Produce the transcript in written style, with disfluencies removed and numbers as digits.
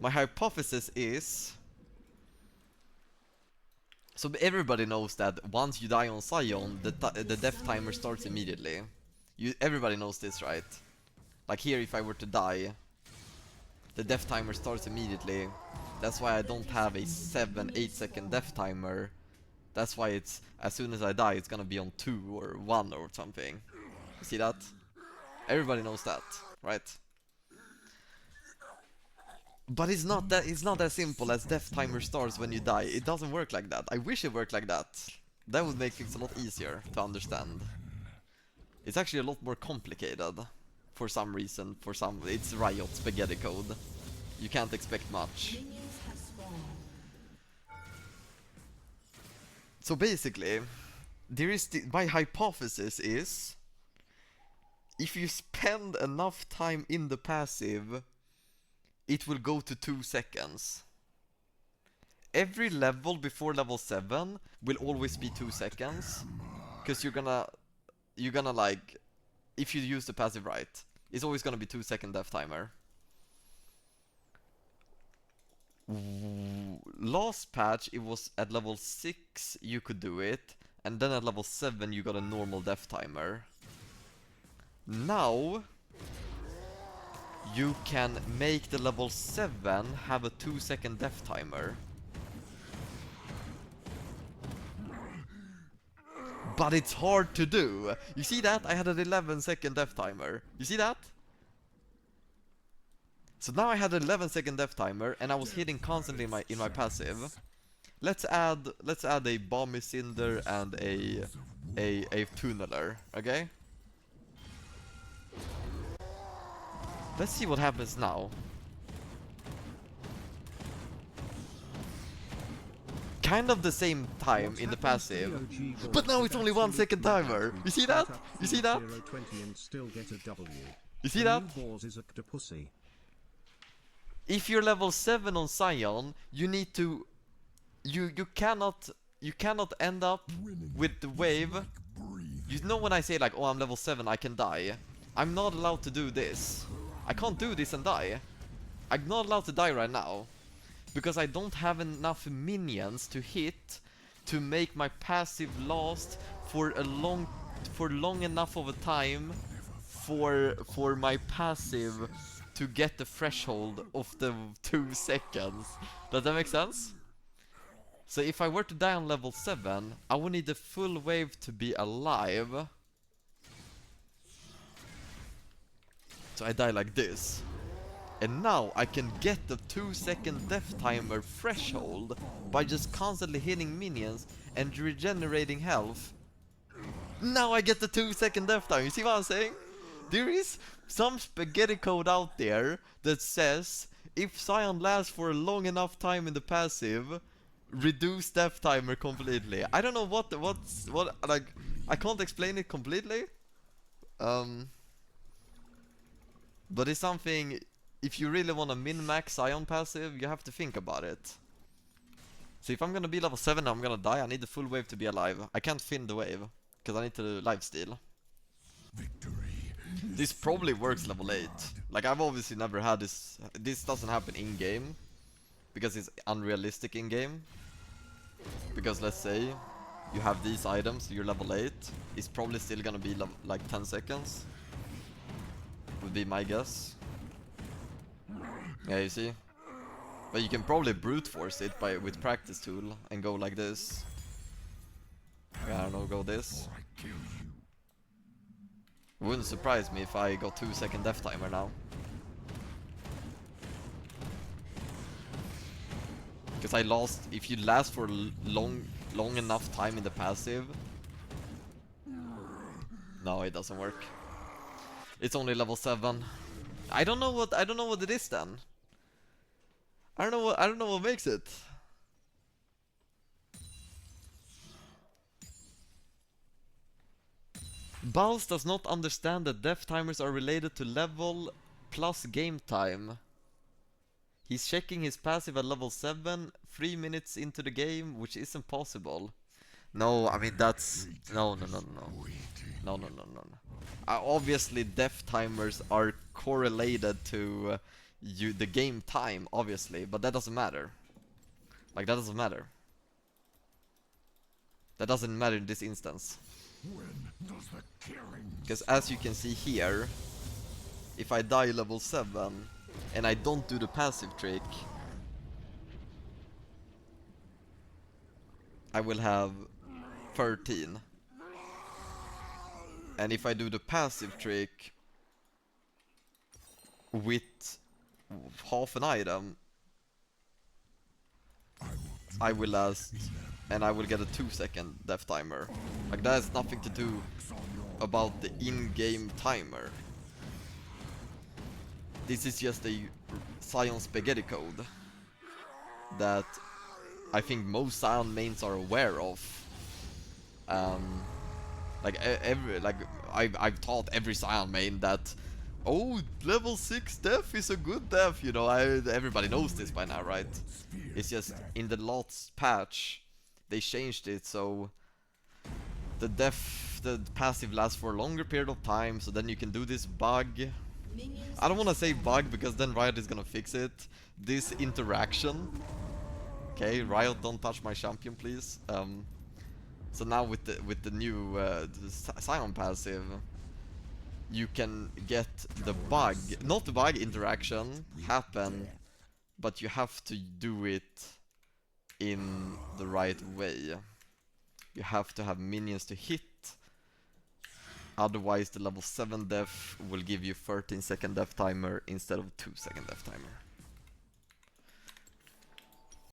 My hypothesis is... So everybody knows that once you die on Sion, the death timer starts immediately. Everybody knows this, right? Like here, if I were to die, the death timer starts immediately. That's why I don't have a 7-8 second death timer. That's why it's, as soon as I die, it's gonna be on 2 or 1 or something. You see that? Everybody knows that, right? But it's not as simple as death timer starts when you die. It doesn't work like that. I wish it worked like that. That would make things a lot easier to understand. It's actually a lot more complicated. For some reason, it's Riot spaghetti code. You can't expect much. So basically, my hypothesis is, if you spend enough time in the passive, it will go to 2 seconds. Every level before level 7 will always be 2 seconds. Because you're gonna like, if you use the passive right, it's always gonna be 2 second death timer. Last patch, it was at level 6 you could do it, and then at level 7 you got a normal death timer. Now you can make the level 7 have a 2 second death timer. But it's hard to do. You see that? I had an 11-second death timer. You see that? So now I had an 11-second death timer, and I was hitting constantly in my passive. Let's add a Bomb Cinder and a Tunneler, okay? Let's see what happens now. Kind of the same time in the passive, but now it's only 1 second timer. You see that? You see that? You see that? If you're level 7 on Sion, you need to... You cannot end up with the wave. You know when I say like, oh, I'm level 7, I can die. I'm not allowed to do this. I can't do this and die. I'm not allowed to die right now. Because I don't have enough minions to hit to make my passive last for long enough of a time for my passive to get the threshold of the 2 seconds. Does that make sense? So if I were to die on level 7, I would need the full wave to be alive. So I die like this. And now I can get the 2 second death timer threshold by just constantly hitting minions and regenerating health. Now I get the 2 second death timer. You see what I'm saying? There is some spaghetti code out there that says if Sion lasts for a long enough time in the passive, reduce death timer completely. I don't know what like, I can't explain it completely. But it's something. If you really want to min-max Sion passive, you have to think about it. So if I'm gonna be level 7 and I'm gonna die, I need the full wave to be alive. I can't fin the wave, because I need to lifesteal. This probably works level 8. Like, I've obviously never had this. This doesn't happen in-game, because it's unrealistic in-game. Because let's say you have these items, you're level 8, it's probably still gonna be like 10 seconds. Would be my guess. Yeah, you see? But you can probably brute force it with practice tool and go like this. I don't know, go this. Wouldn't surprise me if I got 2 second death timer now. Because if you last for long enough time in the passive. No, it doesn't work. It's only level 7. I don't know what it is then. I don't know what makes it. Bausen does not understand that death timers are related to level plus game time. He's checking his passive at level 7, 3 minutes into the game, which isn't possible. No, I mean that's... No. Obviously death timers are correlated to the game time, obviously, but that doesn't matter. Like, that doesn't matter. That doesn't matter in this instance. Because as you can see here, if I die level 7 and I don't do the passive trick, I will have 13. And if I do the passive trick with half an item, I will last, and I will get a 2-second death timer. Like, that has nothing to do about the in-game timer. This is just a Scion spaghetti code that I think most Scion mains are aware of. I've taught every Scion main that, oh, level 6 death is a good death, you know. Everybody knows this by now, right? It's just in the last patch they changed it so the passive lasts for a longer period of time, so then you can do this bug. I don't want to say bug because then Riot is gonna fix it. This interaction. Okay, Riot, don't touch my champion, please. So now with the new Scion passive, you can get the bug, not the bug interaction, happen, but you have to do it in the right way. You have to have minions to hit, otherwise the level 7 death will give you 13-second death timer instead of 2-second death timer.